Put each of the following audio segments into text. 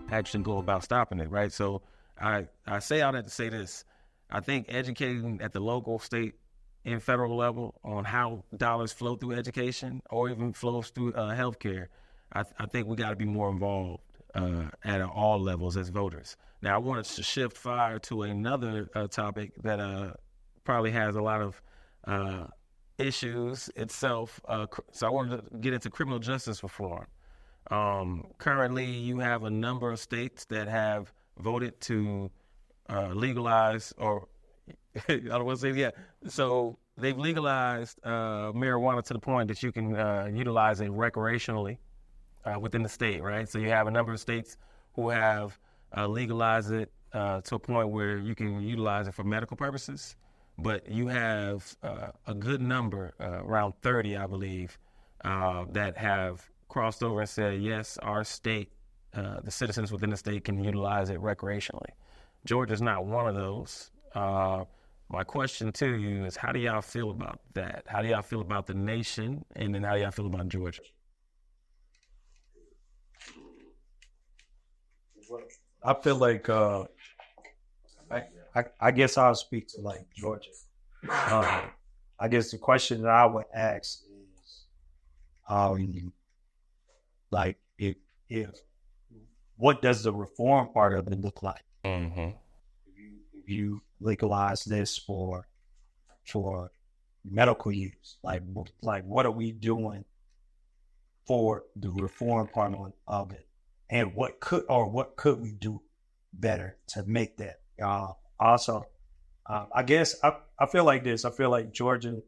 actually go about stopping it, right? So I say all that to say this. I think educating at the local, state, and federal level on how dollars flow through education or even flows through healthcare, I think we got to be more involved at all levels as voters. Now, I wanted to shift fire to another topic that probably has a lot of issues itself. So I wanted to get into criminal justice reform. Currently, you have a number of states that have voted to legalize, or I don't want to say, yeah. So they've legalized marijuana to the point that you can utilize it recreationally within the state, right? So you have a number of states who have legalized it to a point where you can utilize it for medical purposes. But you have a good number, around 30, I believe, that have crossed over and said, yes, our state, the citizens within the state can utilize it recreationally. Georgia's not one of those. My question to you is, how do y'all feel about that? How do y'all feel about the nation? And then how do y'all feel about Georgia? I feel like I guess I'll speak to like Georgia. I guess the question that I would ask is, like if what does the reform part of it look like? Mm-hmm. If you legalize this for medical use, like what are we doing for the reform part of it, and what could we do better to make that? Also, I guess I feel like this. I feel like Georgia,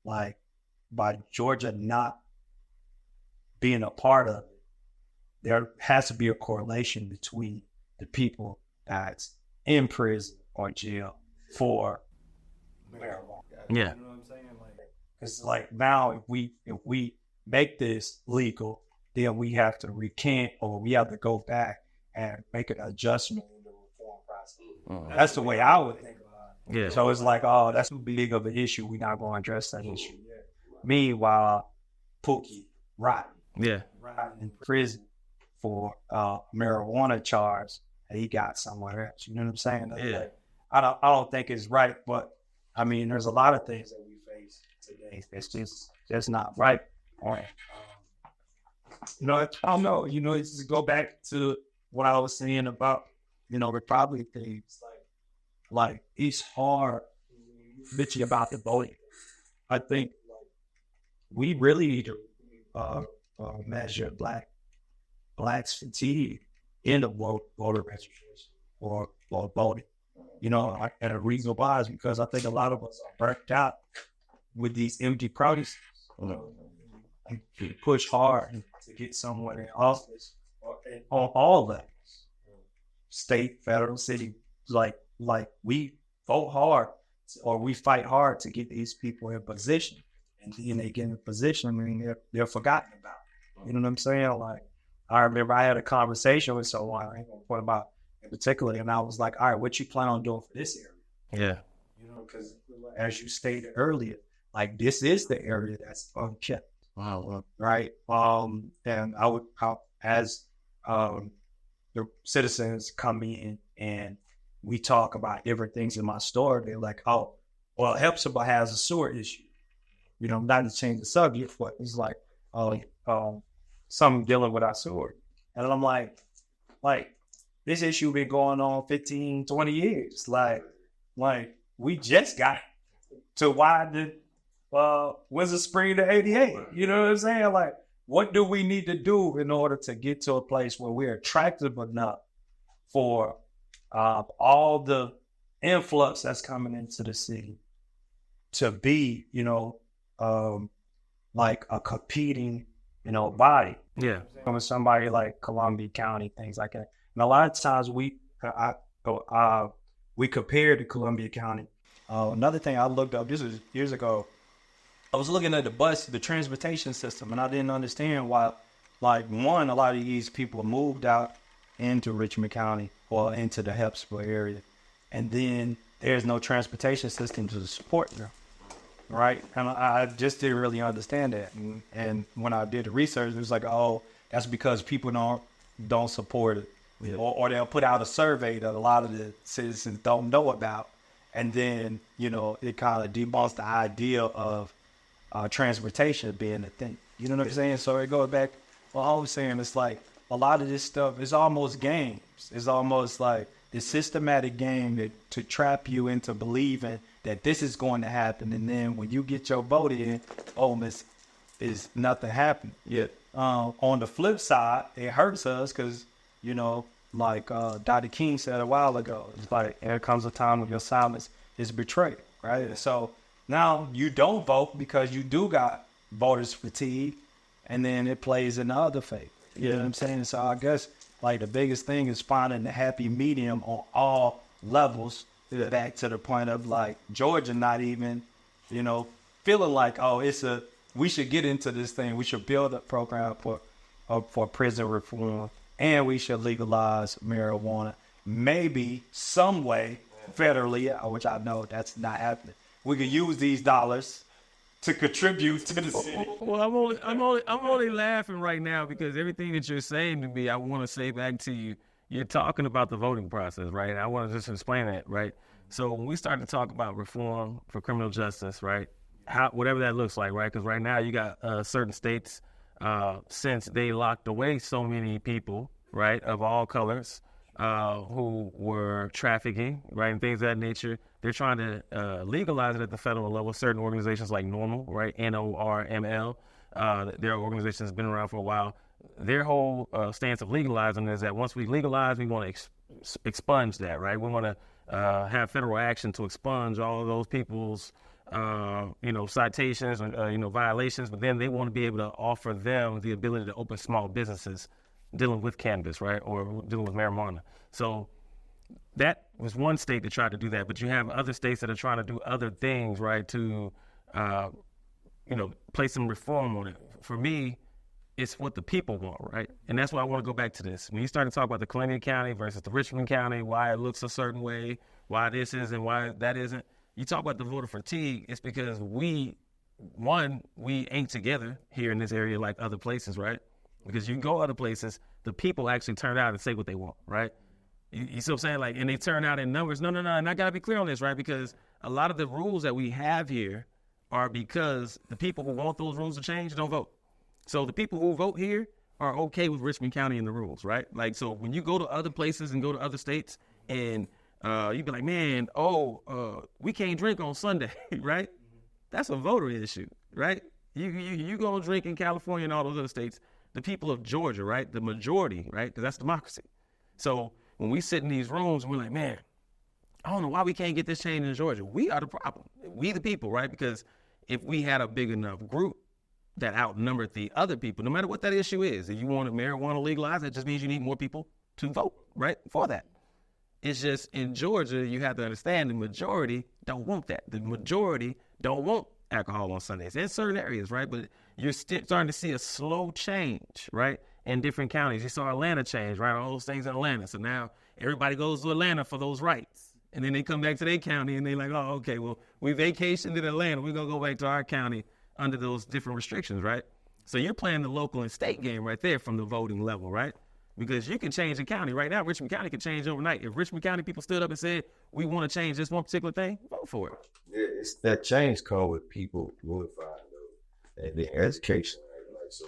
like by Georgia not being a part of it, there has to be a correlation between the people that's in prison or jail for marijuana. Yeah. You know what I'm saying? Like, it's like now if we make this legal, then we have to recant or we have to go back and make an adjustment in the reform process. Mm-hmm. That's the way I would think about it. Yeah. So it's like, oh, that's too big of an issue. We're not going to address that issue yet. Meanwhile, Pookie rotting in prison for marijuana charge that he got somewhere else. You know what I'm saying? Yeah. Like, I don't think it's right, but I mean, there's a lot of things that we face today that's just not right. You know, I don't know. You know, it's just go back to what I was saying about, you know, Republican things. Like it's hard bitching about the voting. I think we really need to measure blacks fatigue in the voter registration or voting. You know, at a reasonable price, because I think a lot of us are burnt out with these empty promises. You know, to push hard to get someone in office on all levels, state, federal, city. Like we vote hard or we fight hard to get these people in position, and then they get in position, I mean, they're forgotten about. You know what I'm saying? Like, I remember I had a conversation with someone, I ain't gonna point about in particular, and I was like, all right, what you plan on doing for this area? Yeah. You know, because as you stated earlier, like this is the area that's unkept. Wow. Right. And as the citizens come in and we talk about different things in my store, they're like, oh, well, Hepzibah has a sewer issue. You know, not to change the subject, but it's like, something dealing with our sewer. And I'm like, this issue been going on 15, 20 years. Like we just got to widen Windsor Spring to 88. You know what I'm saying? Like, what do we need to do in order to get to a place where we're attractive enough for all the influx that's coming into the city to be, you know, like a competing, you know, body. Yeah. From somebody like Columbia County, things like that. And a lot of times we compare to Columbia County. Another thing I looked up, this was years ago, I was looking at the transportation system, and I didn't understand why, like, one, a lot of these people moved out into Richmond County or into the Hepzibah area, and then there's no transportation system to support them, right? And I just didn't really understand that. And when I did the research, it was like, oh, that's because people don't support or they'll put out a survey that a lot of the citizens don't know about. And then, it kind of debunks the idea of transportation being a thing. You know what I'm saying? So it goes back, well, I was saying, it's like a lot of this stuff is almost games. It's almost like the systematic game to trap you into believing that this is going to happen. And then when you get your vote in, is nothing happening. Yeah. On the flip side, it hurts us because, like Dr. King said a while ago, it's like there comes a time when your silence is betrayed, right? So now you don't vote because you do got voters fatigue, and then it plays in the other favor. You know what I'm saying? So I guess like the biggest thing is finding the happy medium on all levels. Back to the point of like Georgia not even, feeling like, we should get into this thing. We should build a program for prison reform, and we should legalize marijuana. Maybe some way federally, which I know that's not happening. We could use these dollars to contribute to the city. Well, I'm only laughing right now because everything that you're saying to me, I want to say back to you. You're talking about the voting process, right? I want to just explain that, right? So when we start to talk about reform for criminal justice, right? Whatever that looks like, right? Because right now you got certain states, since they locked away so many people, right, of all colors, who were trafficking, right, and things of that nature. They're trying to legalize it at the federal level. Certain organizations like NORML, right, NORML, their organization has been around for a while. Their whole stance of legalizing is that once we legalize, we want to expunge that, right? We want to have federal action to expunge all of those people's, citations and, violations, but then they want to be able to offer them the ability to open small businesses dealing with cannabis, right, or dealing with marijuana. So that was one state that tried to do that, but you have other states that are trying to do other things, right, to, place some reform on it. For me, it's what the people want, right? And that's why I want to go back to this. When you start to talk about the Columbia County versus the Richmond County, why it looks a certain way, why this is and why that isn't, you talk about the voter fatigue, it's because we ain't together here in this area like other places, right? Because you can go other places, the people actually turn out and say what they want, right? You see what I'm saying? Like, and they turn out in numbers. No. And I got to be clear on this, right? Because a lot of the rules that we have here are because the people who want those rules to change don't vote. So the people who vote here are okay with Richmond County and the rules, right? Like, so when you go to other places and go to other states and you be like, man, we can't drink on Sunday, right? That's a voter issue, right? You go drink in California and all those other states, the people of Georgia, right? The majority, right? Because that's democracy. So when we sit in these rooms and we're like, man, I don't know why we can't get this change in Georgia. We are the problem. We the people, right? Because if we had a big enough group that outnumbered the other people, no matter what that issue is, if you want marijuana legalized, that just means you need more people to vote, right, for that. It's just in Georgia, you have to understand the majority don't want that. The majority don't want alcohol on Sundays in certain areas, right? But you're starting to see a slow change, right, in different counties. You saw Atlanta change, right, all those things in Atlanta. So now everybody goes to Atlanta for those rights. And then they come back to their county and they're like, oh, okay, well, we vacationed in Atlanta. We're going to go back to our county under those different restrictions, right? So you're playing the local and state game right there from the voting level, right? Because you can change the county. Right now, Richmond County can change overnight. If Richmond County people stood up and said, we want to change this one particular thing, vote for it. Yeah, it's that change comes with people unifying though, and the education. Right? Like, so,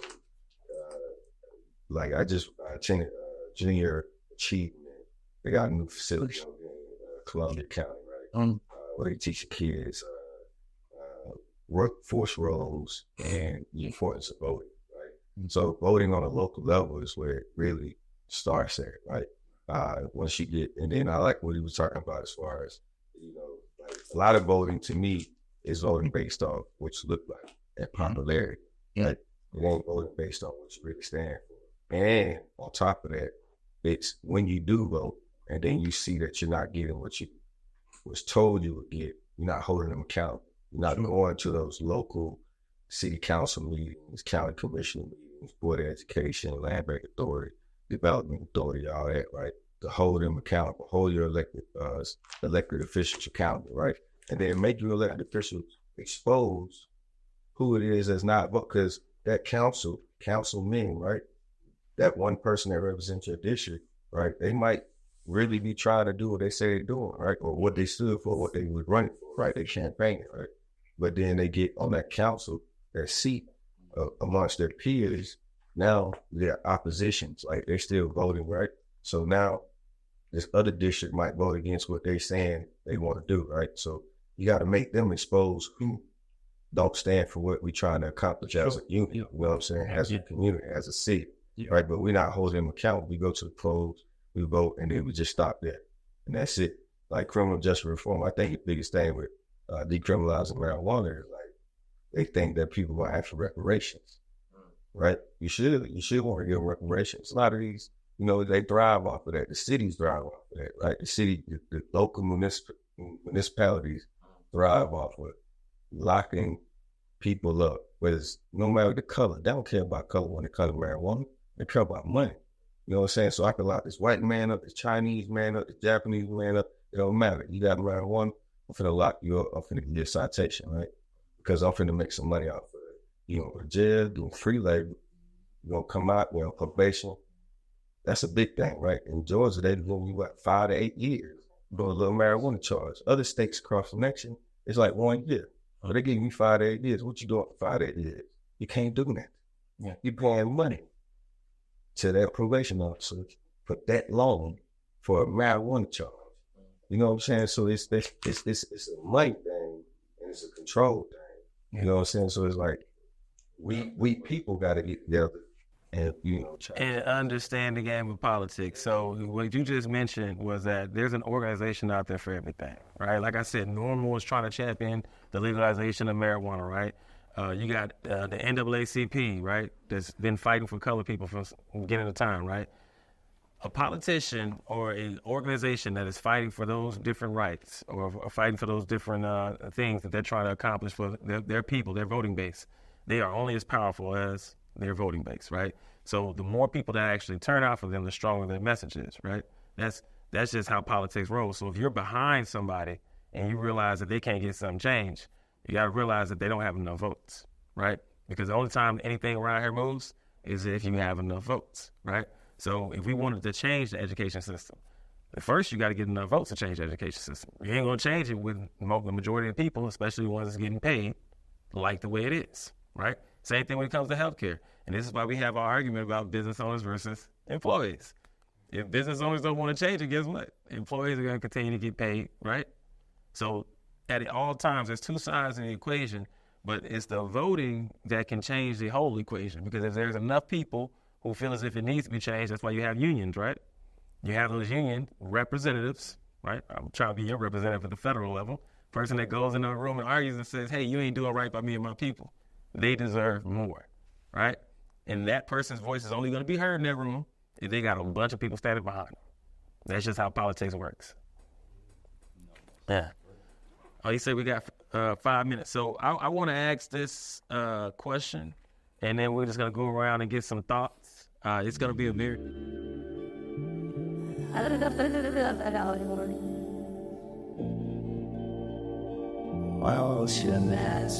like I just attended junior achievement. They got a new facility in Columbia County, right? Where they teach the kids workforce roles and the importance of voting, right? So voting on a local level is where it really starts at, right? Once you get, and then I like what he was talking about as far as, like a lot of voting to me is voting based on what you look like and popularity. Right? It ain't voting based on what you really stand for. And on top of that, it's when you do vote and then you see that you're not getting what you was told you would get, you're not holding them accountable. You're not going to those local city council meetings, county commission meetings, board of education, land bank authority, development authority, all that, right? To hold them accountable, hold your elected officials accountable, right? And then make your elected officials expose who it is that's not, because that councilman, right? That one person that represents your district right? They might really be trying to do what they say they're doing, right? Or what they stood for, what they was running for, right? They campaigning, right? But then they get on that council, that seat amongst their peers. Now they're oppositions, like they're still voting, right? So now this other district might vote against what they're saying they want to do, right? So you got to make them expose who don't stand for what we're trying to accomplish as a unit, you know what I'm saying? As a community, as a city, right? But we're not holding them accountable. We go to the polls, we vote, and then we just stop there. And that's it. Like criminal justice reform, I think the biggest thing with decriminalizing marijuana is like, they think that people will ask for reparations, right? You should want to give them reparations. A lot of these, you know, they thrive off of that. The cities thrive off of that, right? The local municipalities thrive off of locking people up, whether it's no matter the color. They don't care about color when it comes to marijuana. They care about money. You know what I'm saying? So I can lock this white man up, this Chinese man up, this Japanese man up. It don't matter. You got marijuana, I'm finna lock you up. I'm finna give you a citation, right? Because I'm finna make some money off of it. You know, in jail, doing free labor. You're gonna come out, we're on probation. That's a big thing, right? In Georgia, they give you 5 to 8 years for a little marijuana charge. Other states across the nation, it's like 1 year. So they give me 5 to 8 years. What you doing for 5 to 8 years? You can't do that. Yeah. You're paying money to that probation officer for that long for a marijuana charge. You know what I'm saying? So it's a money thing and it's a control thing. You know what I'm saying? So it's like we people got to get together and and understand the game of politics. So what you just mentioned was that there's an organization out there for everything, right? Like I said, Normal is trying to champion the legalization of marijuana, right? You got the NAACP, right? That's been fighting for colored people from beginning of time, right? A politician or an organization that is fighting for those different rights or fighting for those different things that they're trying to accomplish for their people, their voting base, they are only as powerful as their voting base, right? So the more people that actually turn out for them, the stronger their message is, right? That's just how politics rolls. So if you're behind somebody and you realize that they can't get something changed, you got to realize that they don't have enough votes, right? Because the only time anything around here moves is if you have enough votes, right? So if we wanted to change the education system, first you got to get enough votes to change the education system. You ain't going to change it with the majority of people, especially the ones that's getting paid, like the way it is, right? Same thing when it comes to healthcare. And this is why we have our argument about business owners versus employees. If business owners don't want to change it, guess what? Employees are going to continue to get paid, right? So at all times, there's two sides in the equation, but it's the voting that can change the whole equation. Because if there's enough people who feel as if it needs to be changed, that's why you have unions, right? You have those union representatives, right? I'm trying to be your representative at the federal level. Person that goes into a room and argues and says, hey, you ain't doing right by me and my people. They deserve more, right? And that person's voice is only going to be heard in that room if they got a bunch of people standing behind them. That's just how politics works. Yeah. Oh, you said we got 5 minutes. So I want to ask this question, and then we're just going to go around and get some thoughts. It's going to be a very... Well, shit, man.